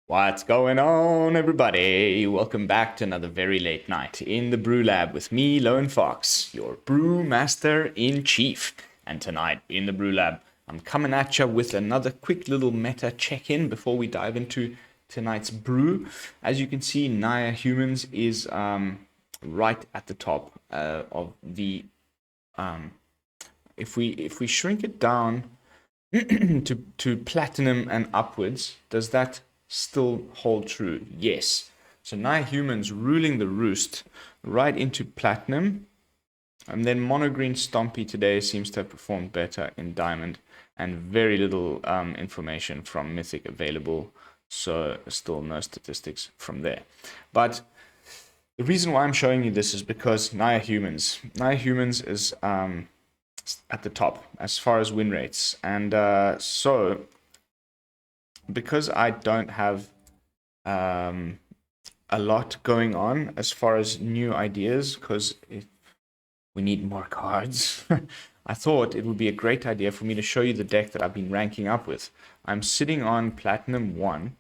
What's going on, everybody? Welcome back to another very late night in the Brew Lab with me, Lone Fox, your brew master in chief. And tonight in the Brew Lab, I'm coming at you with another quick little meta check-in before we dive into tonight's brew. As you can see, Naya Humans is right at the top of the. If we shrink it down to platinum and upwards, does that still hold true? Yes. So Naya Humans ruling the roost right into platinum. And then Monogreen Stompy today seems to have performed better in diamond, and very little information from Mythic available. So still no statistics from there. But the reason why I'm showing you this is because Naya Humans is at the top as far as win rates. And so because I don't have a lot going on as far as new ideas, because we need more cards, I thought it would be a great idea for me to show you the deck that I've been ranking up with. I'm sitting on Platinum 1,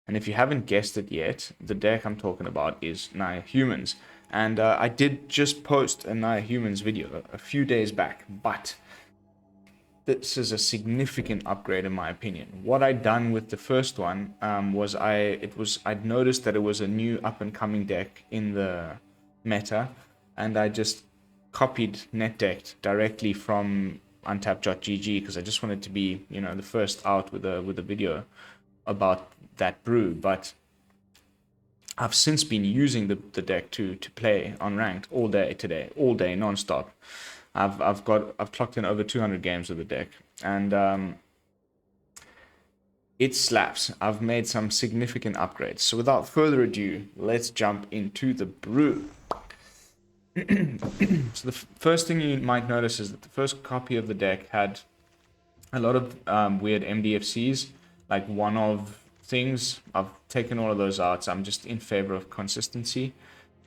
and if you haven't guessed it yet, the deck I'm talking about is Naya Humans. And I did just post a Naya Humans video a few days back, but this is a significant upgrade in my opinion. What I'd done with the first one was I'd noticed that it was a new up-and-coming deck in the meta, and I just copied NetDecked directly from untapped.gg because I just wanted to be, the first out with a video about that brew. But I've since been using the deck to play on ranked all day today, all day non-stop. I've clocked in over 200 games with the deck, and it slaps. I've made some significant upgrades. So without further ado, let's jump into the brew. So the first thing you might notice is that the first copy of the deck had a lot of weird MDFCs, like one-of things. I've taken all of those out, so I'm just in favor of consistency.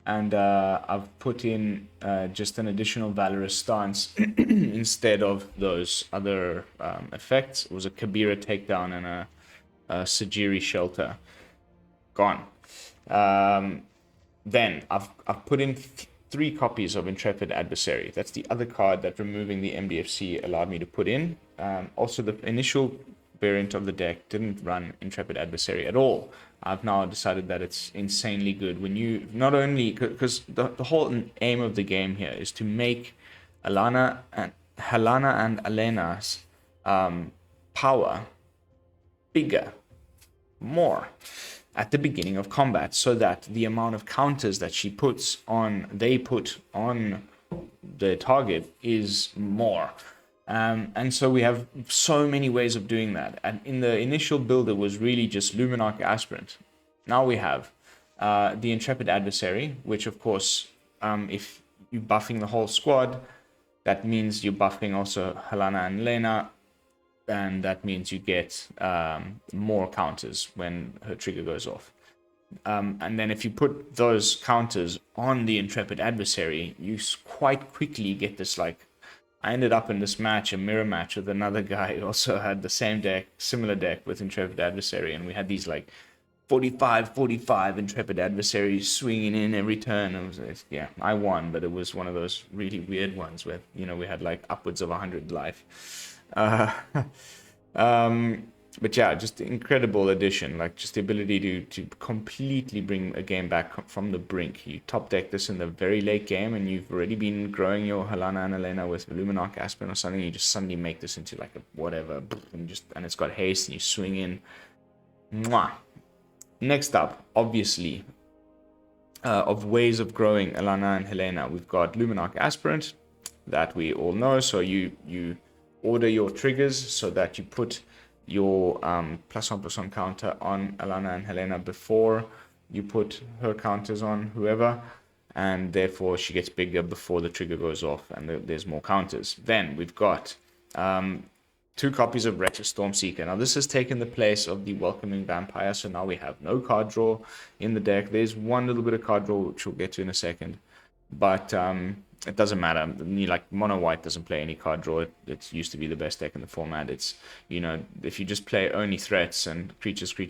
And I've put in just an additional Valorous Stance instead of those other effects. It was a Kabira takedown and a Sajiri shelter. Gone. Then I've put in 3 copies of Intrepid Adversary. That's the other card that removing the MDFC allowed me to put in. Also, the initial variant of the deck didn't run Intrepid Adversary at all. I've now decided that it's insanely good when you not only, because the whole aim of the game here is to make Helena and Elena's power bigger, more at the beginning of combat, so that the amount of counters that they put on the target is more. And so we have so many ways of doing that. And in the initial build, it was really just Luminarch Aspirant. Now we have the Intrepid Adversary, which of course, if you're buffing the whole squad, that means you're buffing also Helena and Lena, and that means you get more counters when her trigger goes off. And then if you put those counters on the Intrepid Adversary, you quite quickly get this, like, I ended up in this match, a mirror match with another guy who also had the same deck, similar deck with Intrepid Adversary, and we had these like 45 Intrepid Adversaries swinging in every turn. Yeah, I won, but it was one of those really weird ones where, we had like upwards of 100 life. But yeah, just incredible addition, like just the ability to completely bring a game back from the brink. You top deck this in the very late game, and you've already been growing your Helena and Elena with Luminarch Aspirant or something. You just suddenly make this into like a whatever, and it's got haste, and you swing in. Mwah. Next up, obviously, of ways of growing Elena and Helena, we've got Luminarch Aspirant, that we all know. So you order your triggers so that you put your +1/+1 counter on Elena and Helena before you put her counters on whoever, and therefore she gets bigger before the trigger goes off, and there's more counters. Then we've got 2 copies of Wretched Stormseeker. Now this has taken the place of the Welcoming Vampire, so now we have no card draw in the deck. There's one little bit of card draw, which we'll get to in a second, but it doesn't matter. Like mono white doesn't play any card draw. It used to be the best deck in the format. It's, you know, if you just play only threats and creatures, you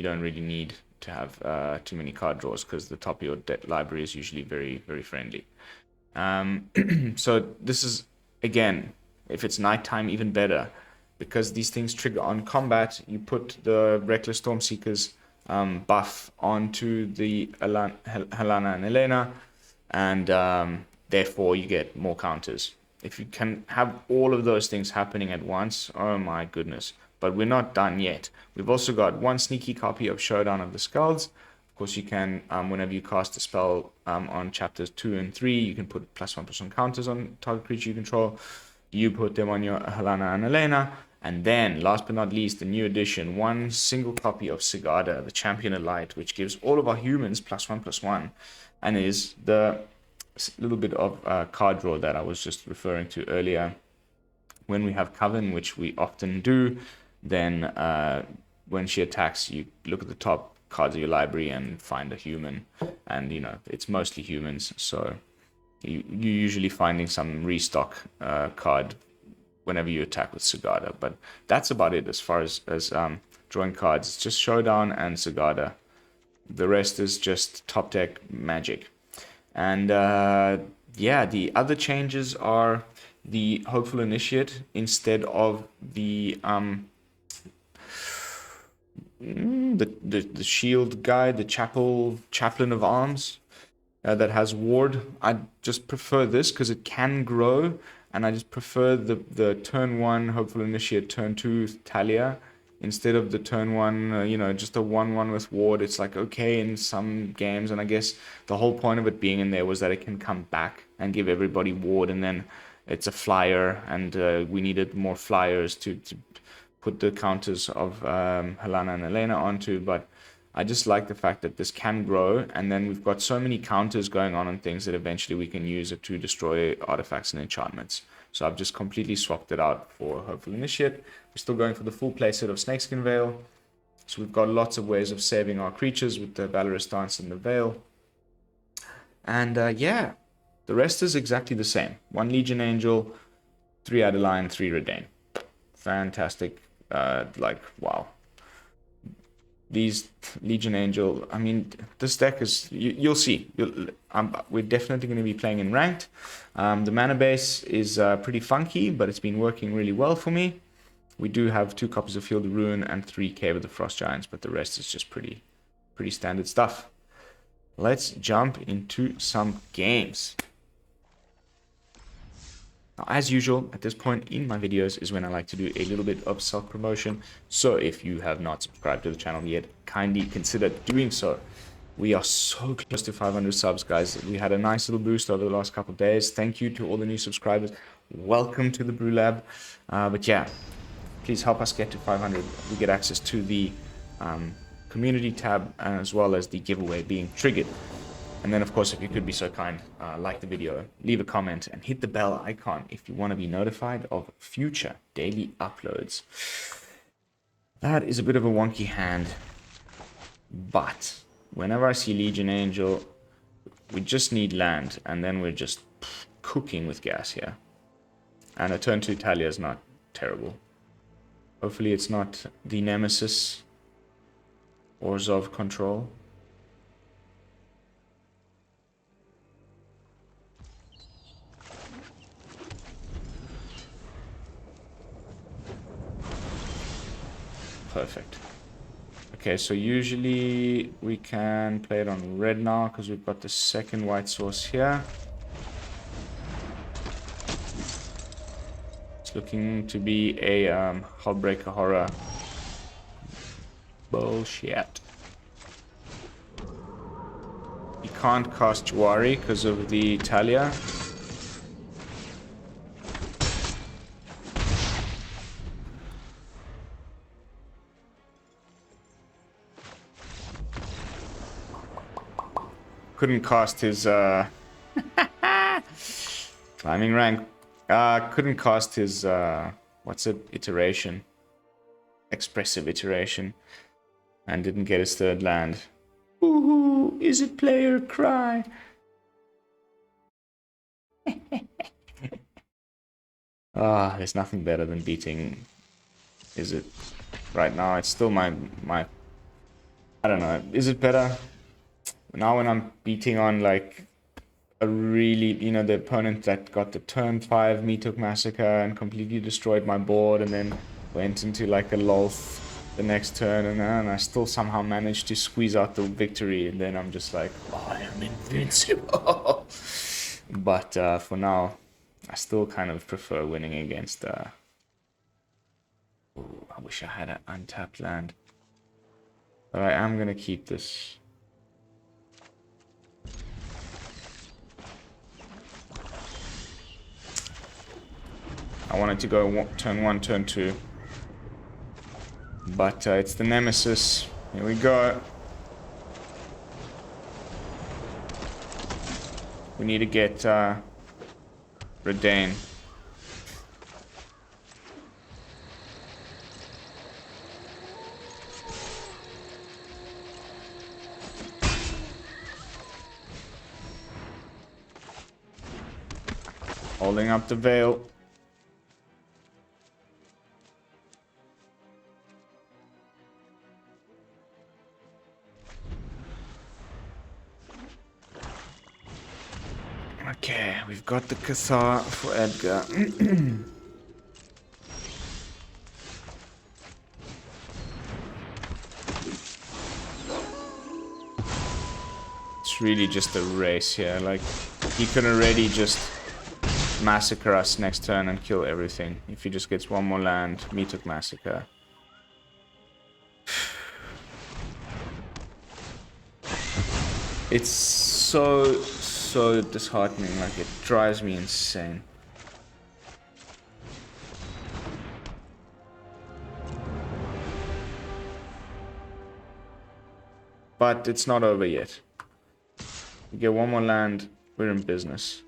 don't really need to have too many card draws, because the top of your deck library is usually very, very friendly. So this is, again, if it's nighttime, even better, because these things trigger on combat. You put the Reckless Stormseekers buff onto the Helena and Elena, and therefore you get more counters. If you can have all of those things happening at once, oh my goodness. But we're not done yet. We've also got one sneaky copy of Showdown of the Skalds. Of course, you can, whenever you cast a spell on chapters 2 and 3, you can put +1/+1 counters on target creature you control. You put them on your Helena and Elena. And then, last but not least, the new edition, one single copy of Sigada, the Champion Elite, which gives all of our humans +1/+1, and is the little bit of card draw that I was just referring to earlier. When we have Coven, which we often do, then when she attacks, you look at the top cards of your library and find a human, and you know it's mostly humans, so you're usually finding some restock card whenever you attack with Sigada. But that's about it as far as drawing cards. It's just Showdown and Sigada. The rest is just top deck magic. And yeah, the other changes are the Hopeful Initiate instead of the shield guy, the chaplain of arms that has ward. I just prefer this because it can grow, and I just prefer the turn 1 Hopeful Initiate, turn 2 Thalia, instead of the turn 1, you know, just a 1/1 with ward. It's like okay in some games, and I guess the whole point of it being in there was that it can come back and give everybody ward, and then it's a flyer, and we needed more flyers to put the counters of Helena and Elena onto. But I just like the fact that this can grow, and then we've got so many counters going on things that eventually we can use it to destroy artifacts and enchantments. So I've just completely swapped it out for Hopeful Initiate. We're still going for the full playset of Snakeskin Veil. So we've got lots of ways of saving our creatures with the Valorous Stance and the Veil. And yeah, the rest is exactly the same. 1 Legion Angel, 3 Adeline, 3 Reidane. Fantastic. Like, wow. These Legion Angel, I mean, this deck is, you'll see. We're definitely going to be playing in ranked. The mana base is pretty funky, but it's been working really well for me. We do have 2 copies of Field of Ruin and 3 Cave of the Frost Giants, but the rest is just pretty standard stuff. Let's jump into some games. Now, as usual, at this point in my videos is when I like to do a little bit of self-promotion. So if you have not subscribed to the channel yet, kindly consider doing so. We are so close to 500 subs, guys. We had a nice little boost over the last couple of days. Thank you to all the new subscribers. Welcome to the BrewLab. But yeah, please help us get to 500. We get access to the community tab, as well as the giveaway being triggered. And then, of course, if you could be so kind, like the video, leave a comment, and hit the bell icon if you want to be notified of future daily uploads. That is a bit of a wonky hand, but whenever I see Legion Angel, we just need land, and then we're just cooking with gas here. And a turn 2 Thalia is not terrible. Hopefully it's not the Nemesis Orzhov Control. Perfect. Okay, so usually we can play it on red now because we've got the second white source here. It's looking to be a Hullbreaker Horror. Bullshit. You can't cast Jwari because of the Thalia. Couldn't cast his climbing rank. Couldn't cast his what's it? Iteration. Expressive iteration. And didn't get his third land. Ooh, is it player cry? There's nothing better than beating, is it? Right now, it's still my, I don't know, is it better? Now when I'm beating on like a really, you know, the opponent that got the turn 5 Me Took Massacre and completely destroyed my board and then went into like a lulf the next turn and I still somehow managed to squeeze out the victory, and then I'm just like, oh, I am invincible. But for now, I still kind of prefer winning against... Ooh, I wish I had an untapped land. But I am going to keep this. I wanted to go turn 1, turn 2. But it's the Nemesis. Here we go. We need to get Reidane. Holding up the Veil. Okay, we've got the Cathar for Edgar. It's really just a race here. Like, he can already just massacre us next turn and kill everything. If he just gets one more land, Me Took Massacre. It's so disheartening. Like, it drives me insane. But it's not over yet. We get one more land, we're in business.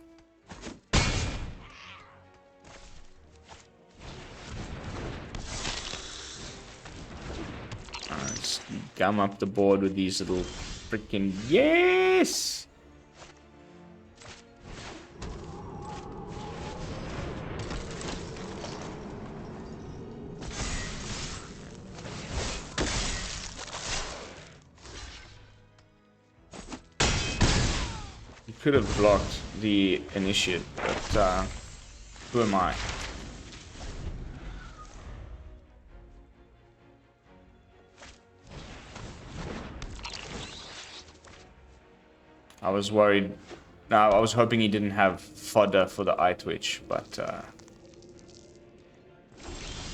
Let's gum up the board with these little freaking... Yes! Could have blocked the initiate, but who am I? I was worried. No, I was hoping he didn't have fodder for the eye twitch, but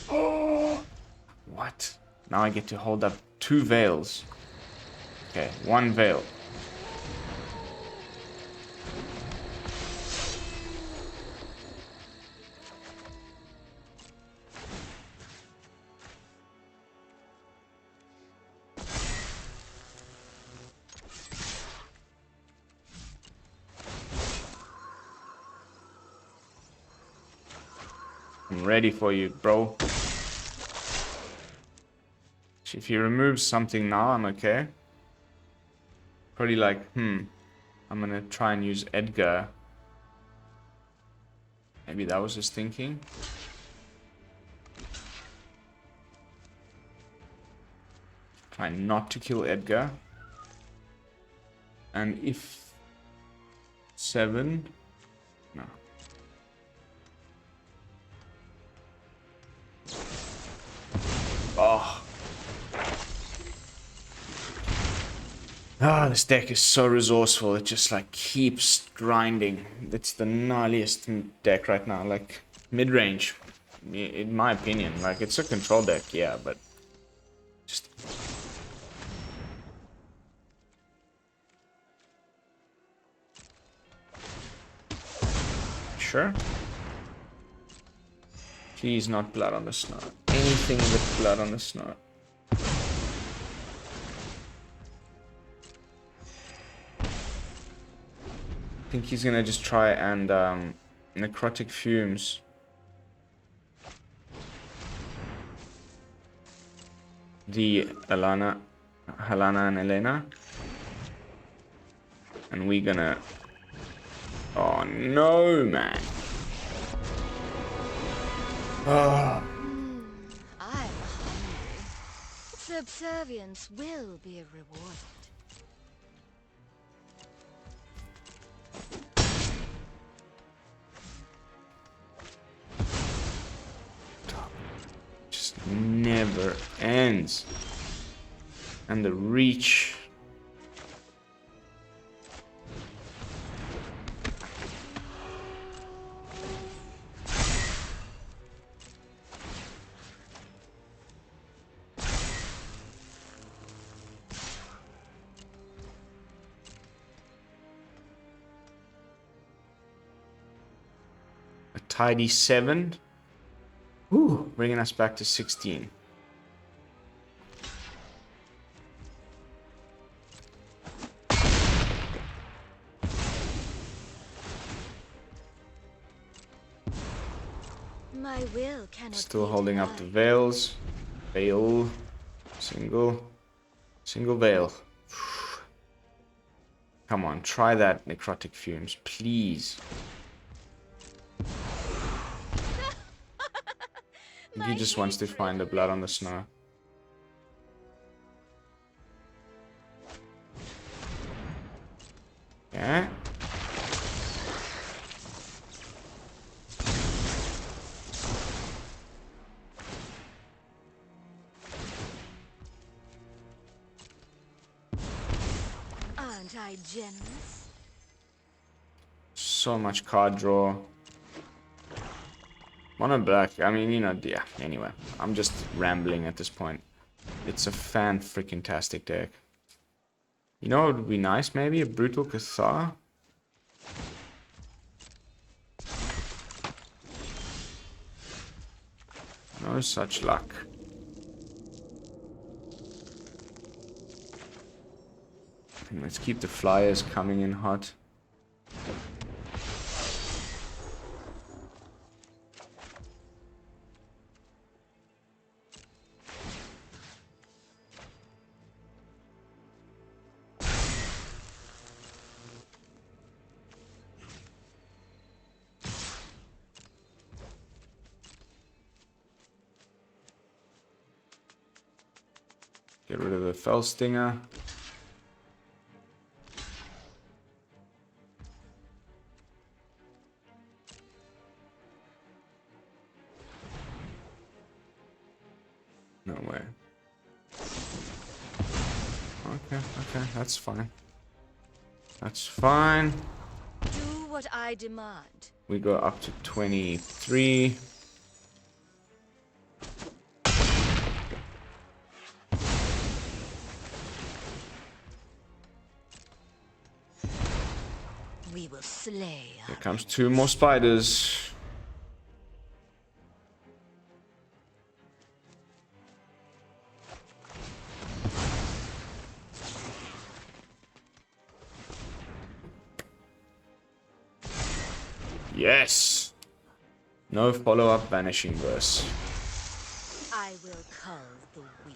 oh, what? Now I get to hold up 2 veils. Okay, 1 veil. I'm ready for you, bro. If he removes something now, I'm okay. Probably like, I'm gonna try and use Edgar. Maybe that was his thinking. Try not to kill Edgar. And if 7... No. Oh. This deck is so resourceful. It just like keeps grinding. It's the gnarliest deck right now. Like mid-range, in my opinion. Like it's a control deck, yeah, but just... Sure. Please not blood on the snot. Anything with blood on the snot. I think he's gonna just try and necrotic fumes. The Helena and Elena. And we're gonna... Oh no, man. Ah. I'm hungry. Subservience will be rewarded. Just never ends. And the reach. A tidy 7. Ooh, bringing us back to 16. My will cannot Still be holding up the denied. veils. Veil. Single veil. Come on, try that, Necrotic Fumes, please. He just wants to find the blood on the snow. Yeah. Aren't I generous? So much card draw. Mono black, I mean, you know, yeah, anyway. I'm just rambling at this point. It's a fan-freaking-tastic deck. You know what would be nice, maybe? A Brutal Cathar? No such luck. Let's keep the flyers coming in hot. Get rid of the Fell Stinger. No way. Okay, that's fine. That's fine. Do what I demand. We go up to 23. We will slay. Here comes 2 more spiders. Yes! No follow-up Vanishing Verse. I will cull the weak.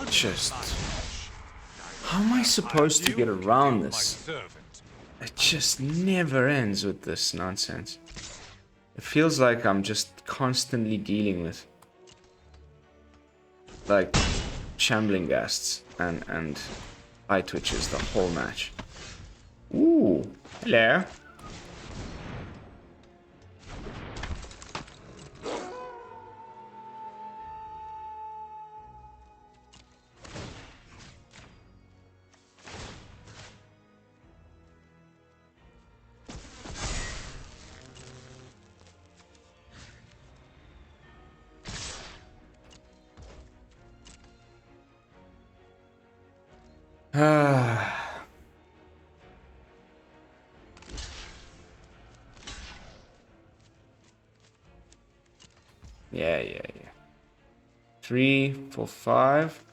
Just... How am I supposed to get around this? It just never ends with this nonsense. It feels like I'm just constantly dealing with... like... shambling ghasts and eye twitches the whole match. Ooh, hello. Yeah. 3, 4, 5.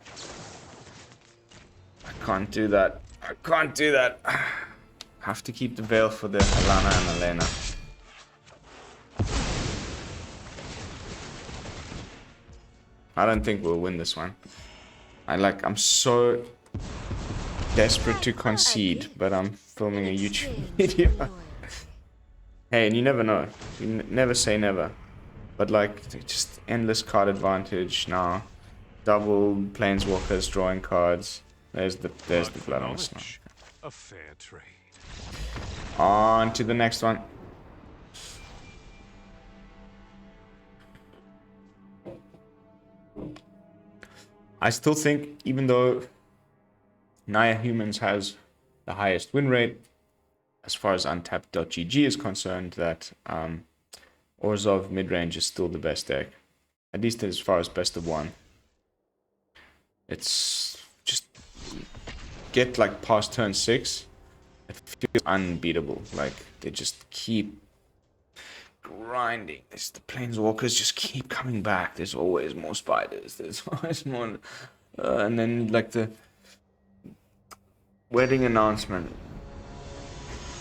I can't do that. I can't do that. Have to keep the veil for the Alana and Elena. I don't think we'll win this one. I'm so desperate to concede, but I'm filming a YouTube video. Hey, and you never know. You never say never. But like, just endless card advantage now. Double planeswalkers drawing cards. There's the blood on the snow. A fair trade. On to the next one. I still think, even though Naya Humans has the highest win rate, as far as untapped.gg is concerned, that Orzhov midrange is still the best deck. At least as far as best of one. It's just get like past turn 6. It feels unbeatable. Like they just keep grinding. The planeswalkers just keep coming back. There's always more spiders. There's always more. And then like the wedding announcement.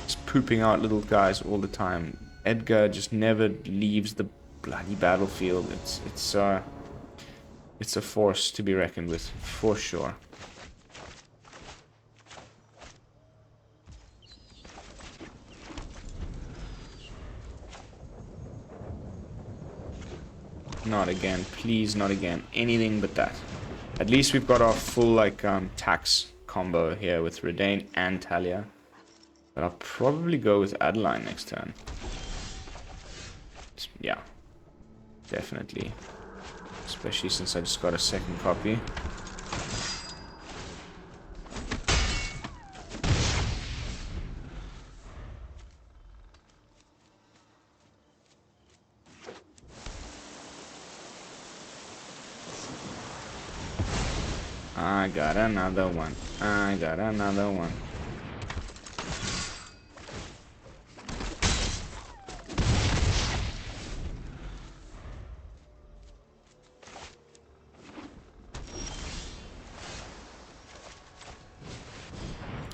Just pooping out little guys all the time. Edgar just never leaves the bloody battlefield. It's a force to be reckoned with, for sure. Not again, please, not again. Anything but that. At least we've got our full like tax combo here with Reidane and Thalia. But I'll probably go with Adeline next turn. Yeah, definitely. Especially since I just got a second copy. I got another one. I got another one.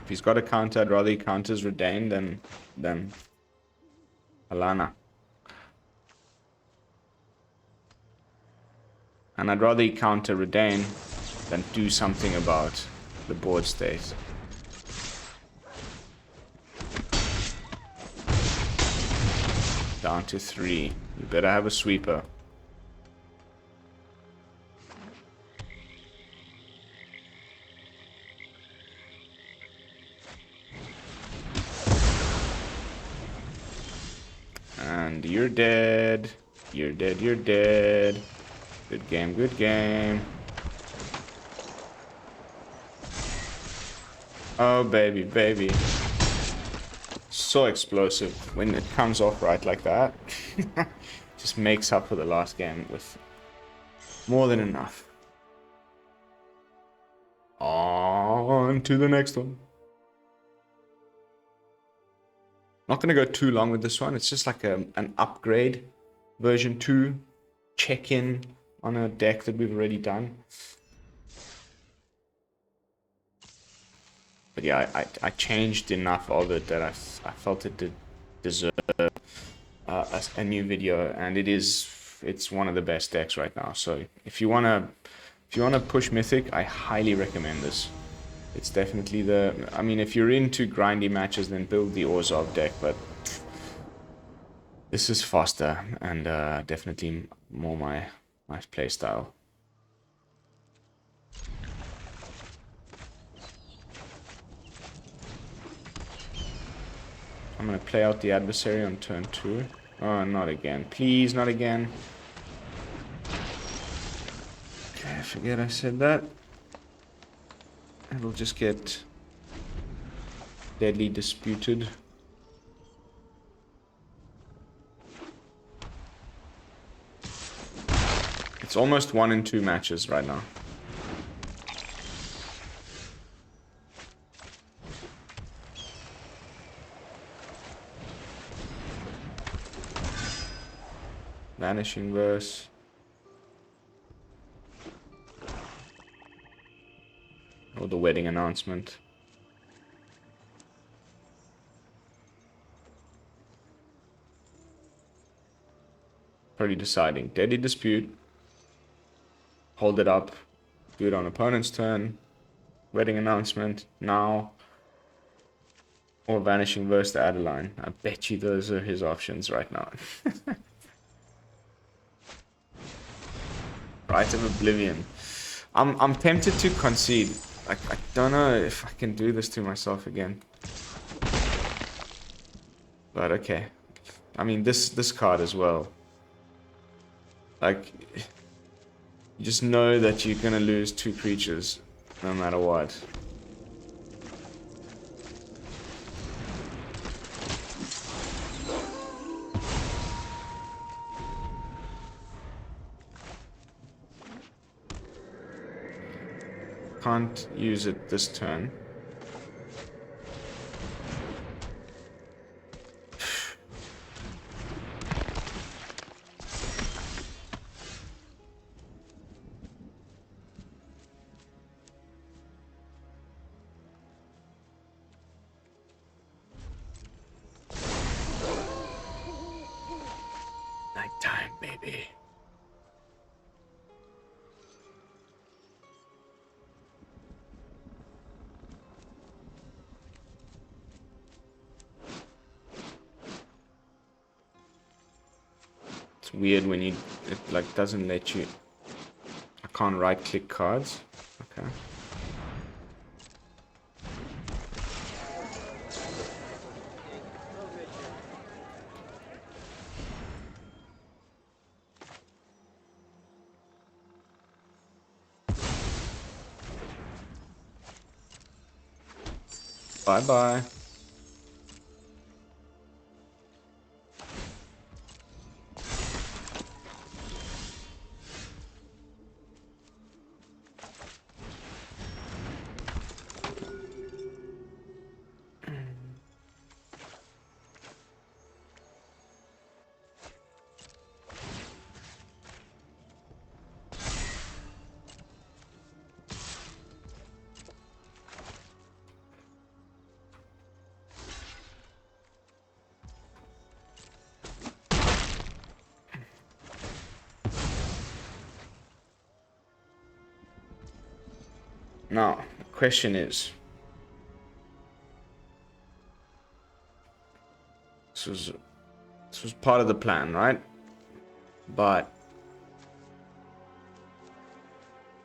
If he's got a counter, I'd rather he counters Reidane than Alana. And I'd rather he counter Reidane than do something about the board state. Down to 3. You better have a sweeper. And you're dead. You're dead, you're dead. Good game, good game. Oh, baby, baby. So explosive when it comes off right like that. Just makes up for the last game with more than enough. On to the next one. Not going to go too long with this one. It's just like an upgrade. Version 2. Check-in on a deck that we've already done. But yeah, I changed enough of it that I felt it did deserve a new video, and it's one of the best decks right now. So if you wanna push Mythic, I highly recommend this. It's definitely I mean, if you're into grindy matches, then build the Orzhov deck, but this is faster and definitely more my play style. I'm gonna play out the adversary on turn 2. Oh, not again. Please, not again. Okay, I forget I said that. It'll just get deadly disputed. It's almost 1 in 2 matches right now. Vanishing Verse. Or the wedding announcement. Probably deciding. Deadly Dispute. Hold it up. Do it on opponent's turn. wedding announcement now, or Vanishing versus Adeline. I bet you those are his options right now. Rite of Oblivion. I'm tempted to concede. I don't know if I can do this to myself again. But okay. I mean this card as well. Like, you just know that you're gonna lose 2 creatures no matter what. Can't use it this turn. Nighttime, baby. It's weird when it like doesn't let you. I can't right click cards. Okay. Bye bye. Now, the question is, this was part of the plan, right? But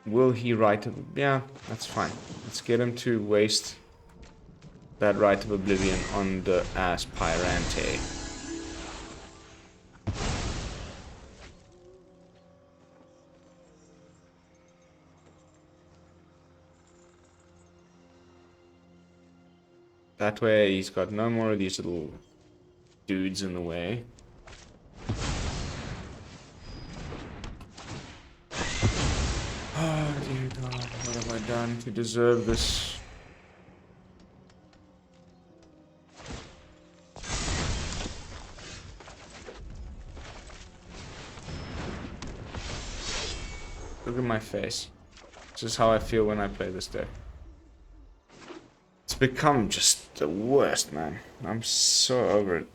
will he write it? Yeah, that's fine. Let's get him to waste that Rite of Oblivion on the Aspirante. That way he's got no more of these little dudes in the way. Oh dear God, what have I done to deserve this? Look at my face. This is how I feel when I play this deck. It's become just the worst, man. I'm so over it.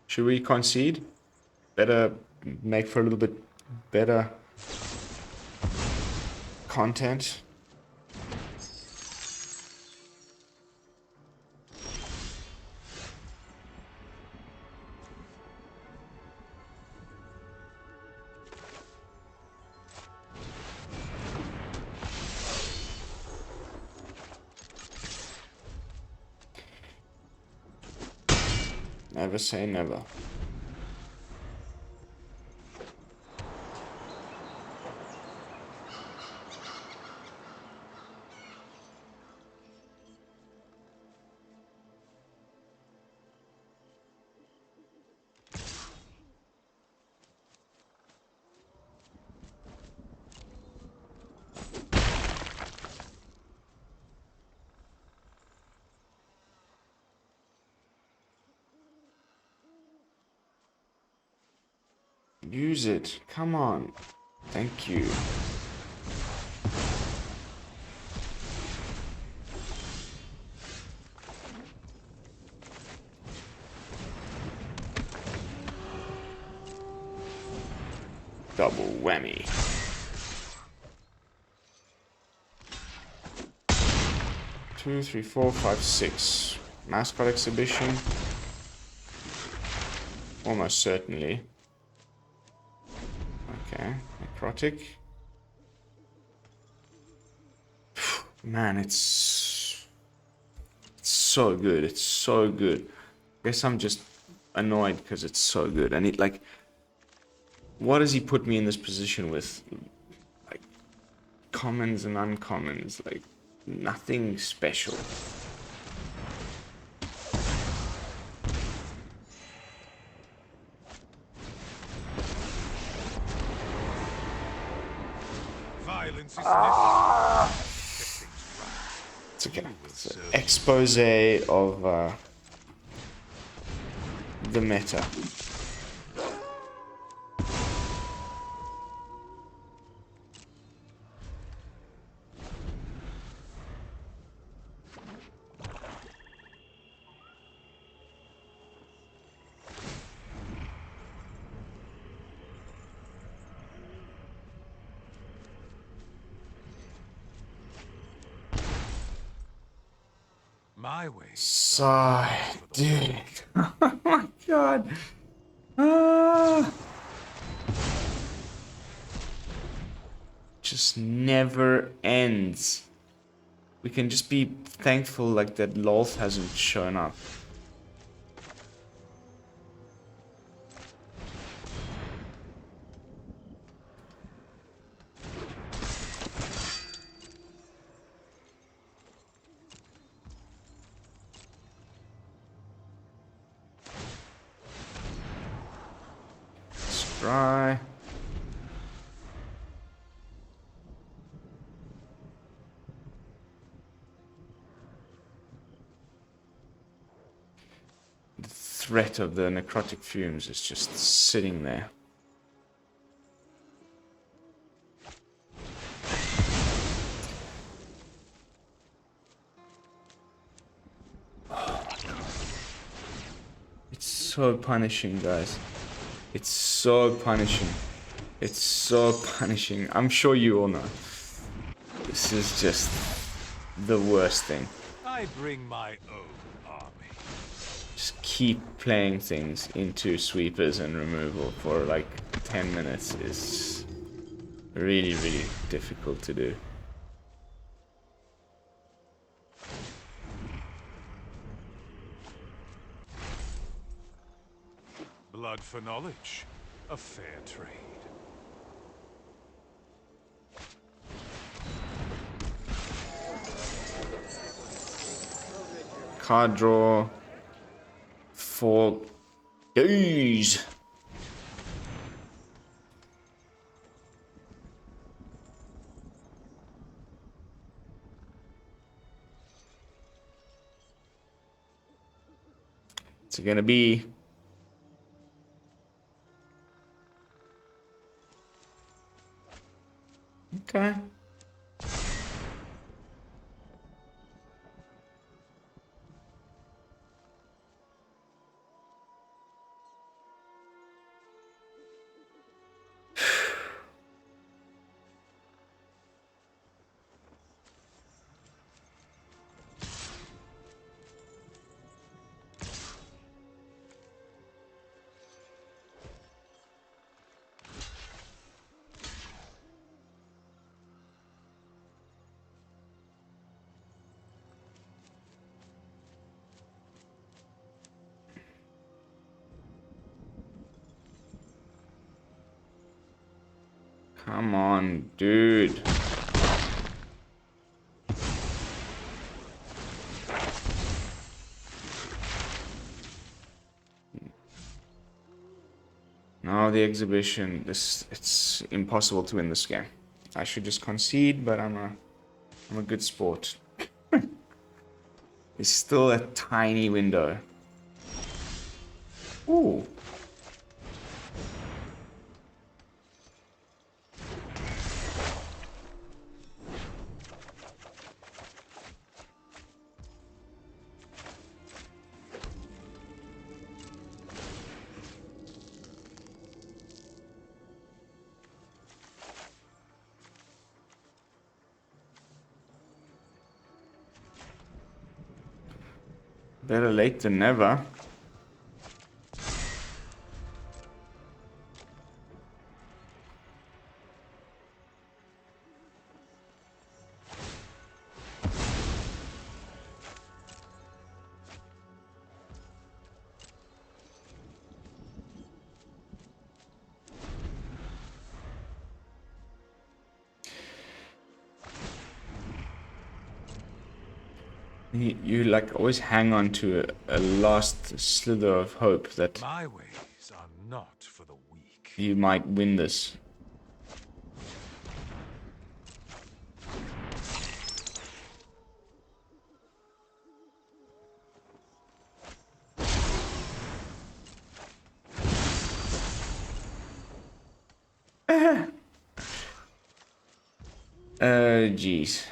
Should we concede? Better make for a little bit better content. Never say never. Use it. Come on. Thank you. double whammy. Two, three, four, five, six. Mascot exhibition. Almost certainly. Okay, necrotic. Man, it's so good. It's so good. I guess I'm just annoyed because it's so good. And it like, what does he put me in this position with? Like commons and uncommons, like nothing special. Violence is It's okay. It's an expose of the meta. my way. Sigh, dude. Oh my god. Ah. Just never ends. We can just be thankful like that Lolth hasn't shown up. Try. The threat of the necrotic fumes is just sitting there. It's so punishing, guys. It's so punishing. It's so punishing. I'm sure you all know. This is just the worst thing. I bring my own army. Just keep playing things into sweepers and removal for like 10 minutes is really, really difficult to do. Blood for knowledge. A fair trade. Card draw. 4 goes. What's it gonna be? Okay. Come on, dude. No, the exhibition. It's impossible to win this game. I should just concede, but I'm a good sport. It's still a tiny window. Ooh. Better late than never. You like always hang on to a last slither of hope that My ways are not for the weak. you might win this. Jeez.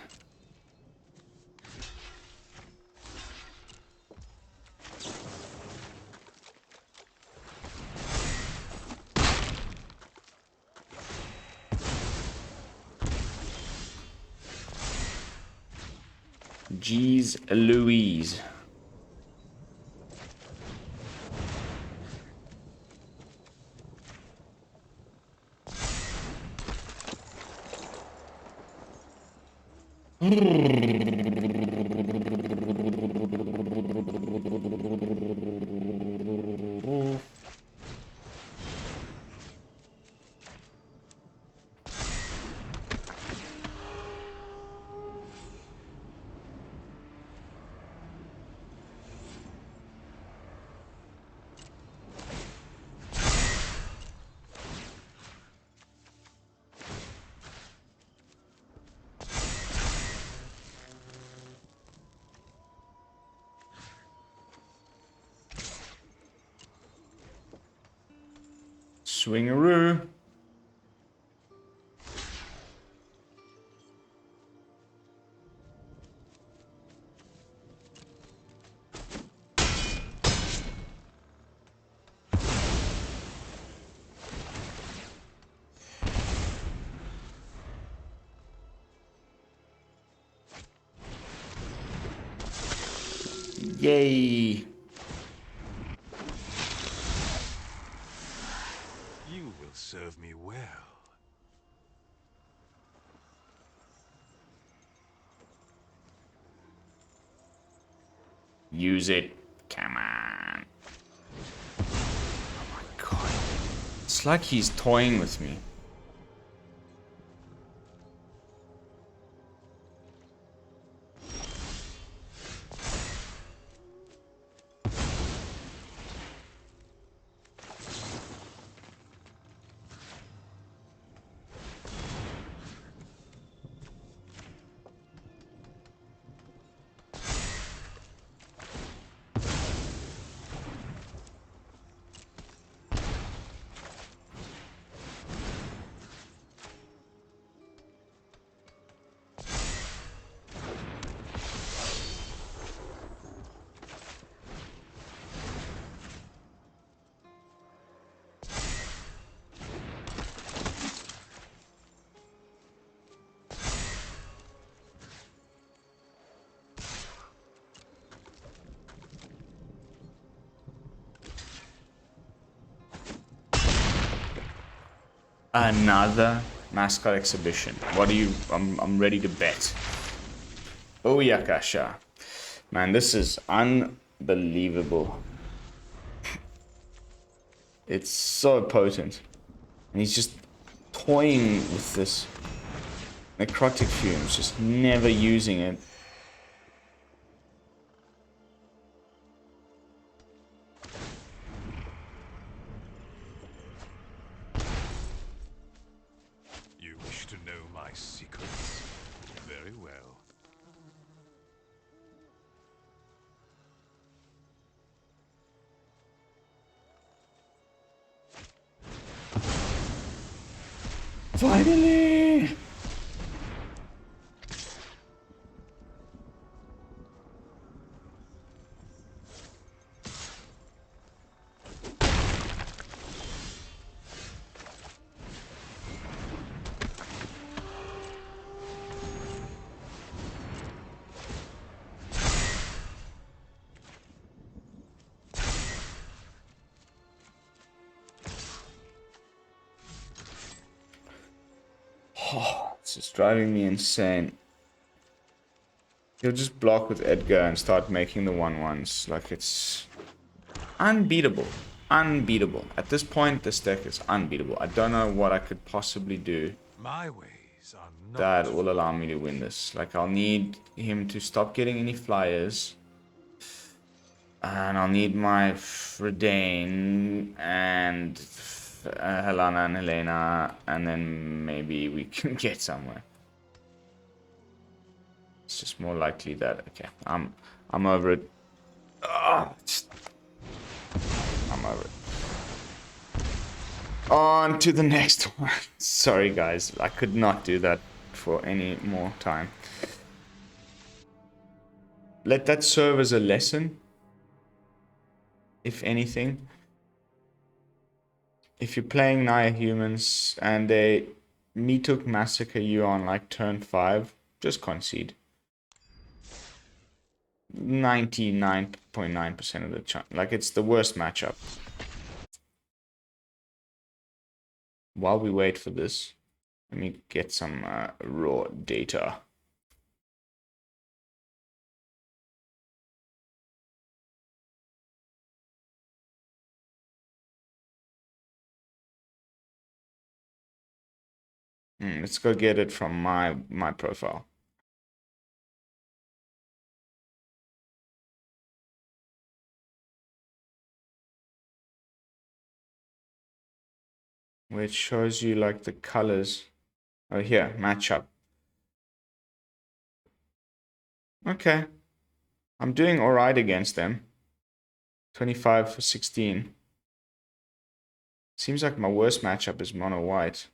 Jeez Louise. Swingaroo. Yay. You will serve me well. Use it. Come on. Oh my god. It's like he's toying with me. Another mascot exhibition. What do you... I'm ready to bet. Oh, Yakasha. Man, this is unbelievable. It's so potent. And he's just toying with this necrotic fumes, just never using it. You wish to know my secrets? Very well. Finally! It's just driving me insane. He'll just block with Edgar and start making the 1/1s. Like, it's unbeatable. Unbeatable. At this point, this deck is unbeatable. I don't know what I could possibly do My ways are not. that will allow me to win this. Like, I'll need him to stop getting any flyers. And I'll need my Reidane and Helena and Helena. And then maybe we can get somewhere. It's just more likely that... Okay, I'm over it. I'm over it. On to the next one. Sorry, guys. I could not do that for any more time. Let that serve as a lesson. If anything. If you're playing Naya humans and they Meatook massacre you on like turn 5, just concede. 99.9% of the chance. Like, it's the worst matchup. While we wait for this, let me get some raw data. Let's go get it from my profile. Which shows you like the colors. Oh, here, matchup. Okay. I'm doing alright against them. 25 for 16. Seems like my worst matchup is mono white.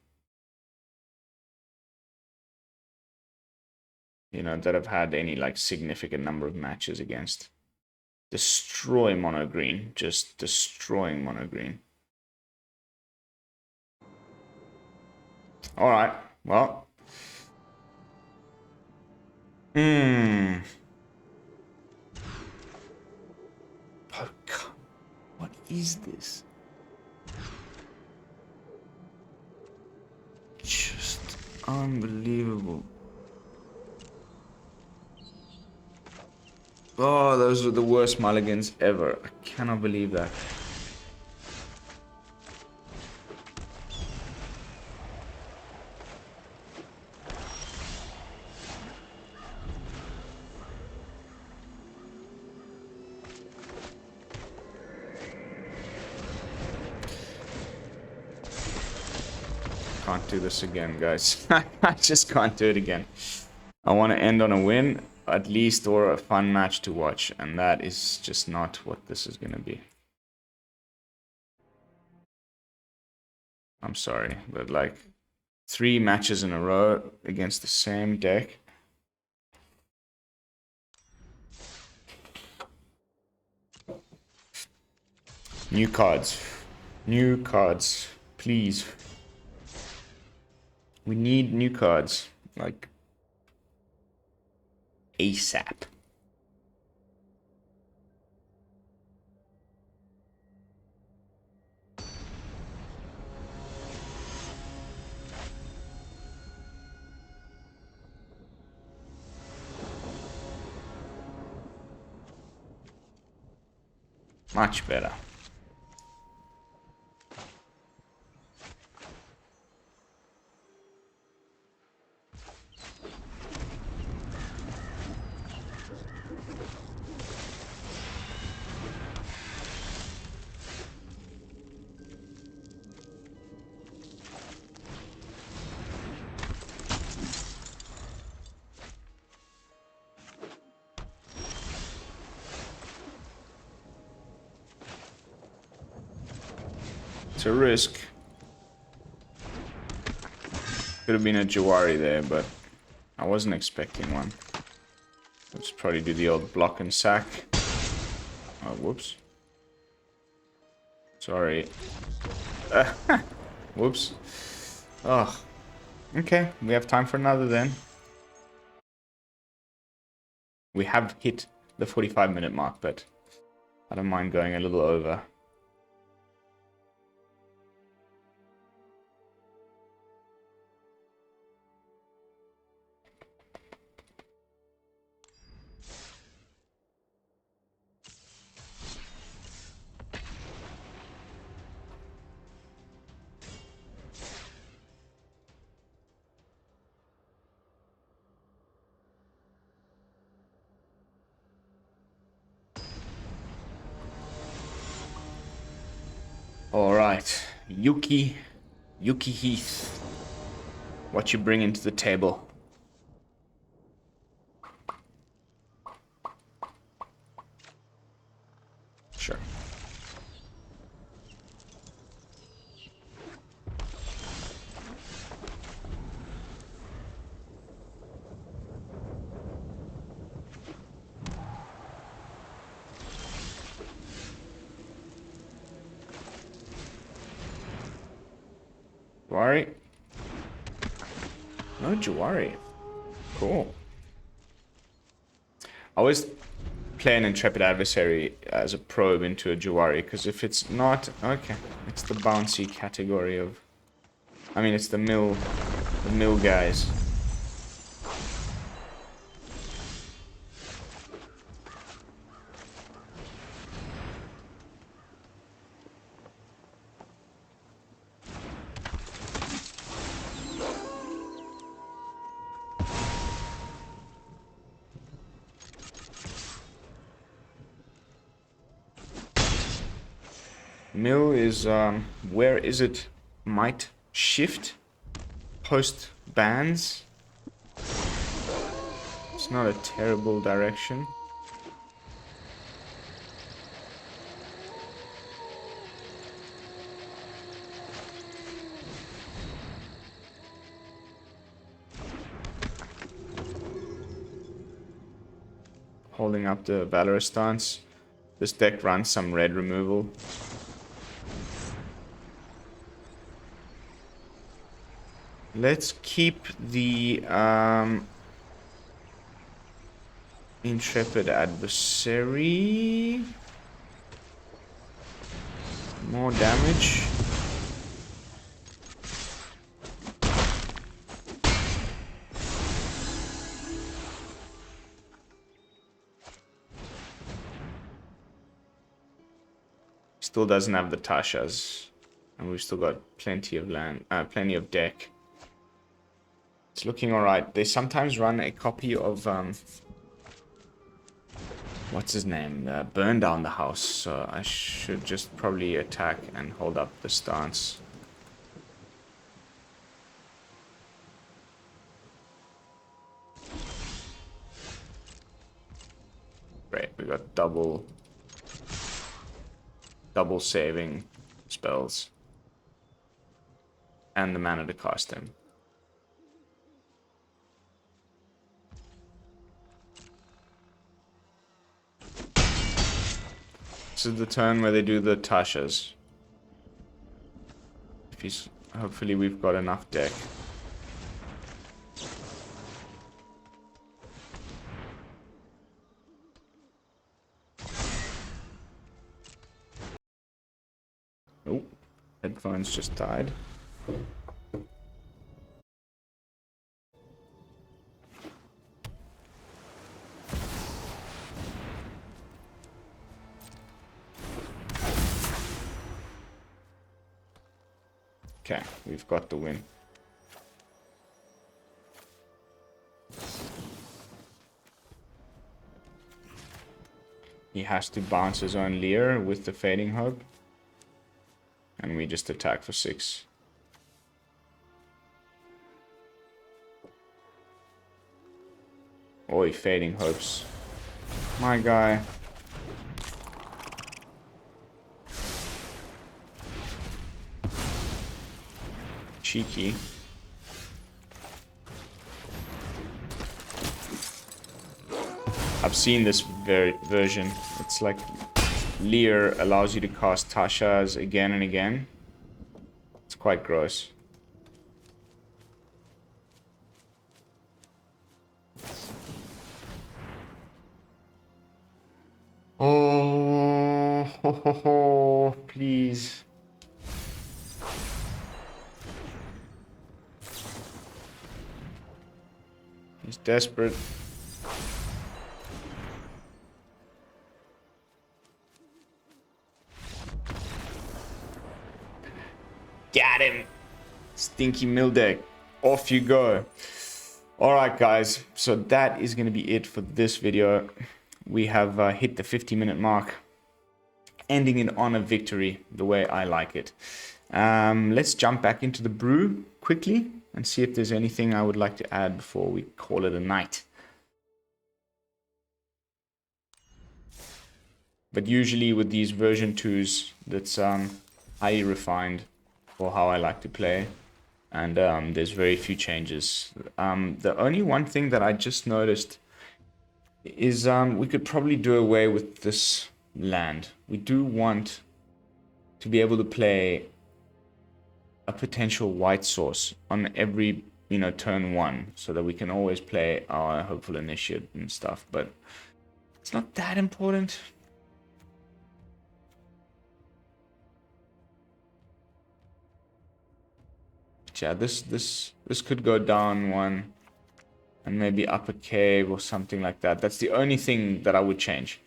You know, that I've had any like significant number of matches against. Destroy mono green. Just destroying mono green. Alright, well. Oh, God. What is this? Just unbelievable. Oh, those were the worst mulligans ever. I cannot believe that. Can't do this again, guys. I just can't do it again. I want to end on a win, at least, or a fun match to watch, and that is just not what this is going to be. I'm sorry, but like 3 matches in a row against the same deck. New cards. New cards. Please. We need new cards. Like ASAP. Much better. It's a risk. Could have been a Jawari there, but I wasn't expecting one. Let's probably do the old block and sack. Oh, whoops. Sorry. Whoops. Oh. Okay, we have time for another then. We have hit the 45-minute mark, but I don't mind going a little over. right, Yuki Heath. What you bringing to the table? Sure. Jawari? No Jawari. Cool. I always play an Intrepid Adversary as a probe into a Jawari, because if it's not... Okay, it's the bouncy category of... I mean, it's the mill guys. Mill is, where is it? Might shift post bans. It's not a terrible direction. Holding up the Valorous Stance. This deck runs some red removal. Let's keep the Intrepid Adversary. More damage. Still doesn't have the Tashas. And we've still got plenty of land, plenty of deck. It's looking alright. They sometimes run a copy of, what's his name? Burn Down the House. So I should just probably attack and hold up the stance. Great, we got double saving spells. And the mana to cast them. This is the turn where they do the Tashas. If he's, hopefully we've got enough deck. Oh, headphones just died. Okay, we've got the win. He has to bounce his own Leer with the Fading Hope. And we just attack for 6. Oi, Fading Hopes. My guy. Cheeky. I've seen this version. It's like Leer allows you to cast Tashas again and again. It's quite gross. Oh, ho, ho, ho, please. He's desperate. Got him. Stinky mill deck. Off you go. Alright guys, so that is going to be it for this video. We have hit the 50-minute mark. ending it on a victory the way I like it. Let's jump back into the brew quickly and see if there's anything I would like to add before we call it a night. But usually with these version 2s, that's highly refined for how I like to play. And there's very few changes. The only one thing that I just noticed is we could probably do away with this land. We do want to be able to play a potential white source on every, you know, turn 1, so that we can always play our hopeful initiate and stuff, but it's not that important. But yeah, this could go down 1 and maybe up a cave or something like that. That's the only thing that I would change.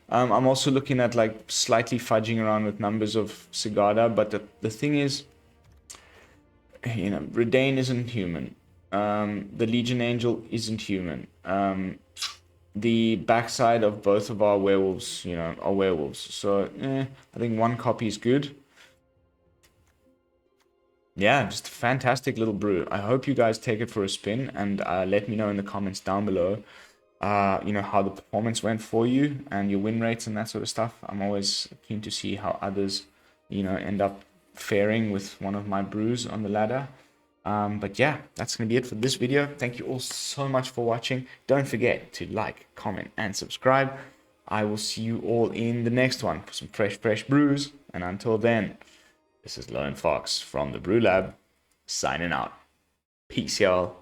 I'm also looking at like slightly fudging around with numbers of Sigada, but the thing is, you know, Reidane isn't human. The Legion Angel isn't human. The backside of both of our werewolves, you know, are werewolves. So, I think 1 copy is good. Yeah, just a fantastic little brew. I hope you guys take it for a spin and let me know in the comments down below, you know, how the performance went for you and your win rates and that sort of stuff. I'm always keen to see how others, you know, end up faring with one of my brews on the ladder. But yeah, that's going to be it for this video. Thank you all so much for watching. Don't forget to like, comment, and subscribe. I will see you all in the next one for some fresh brews. And until then, this is Lone Fox from the BrewLab, signing out. Peace, y'all.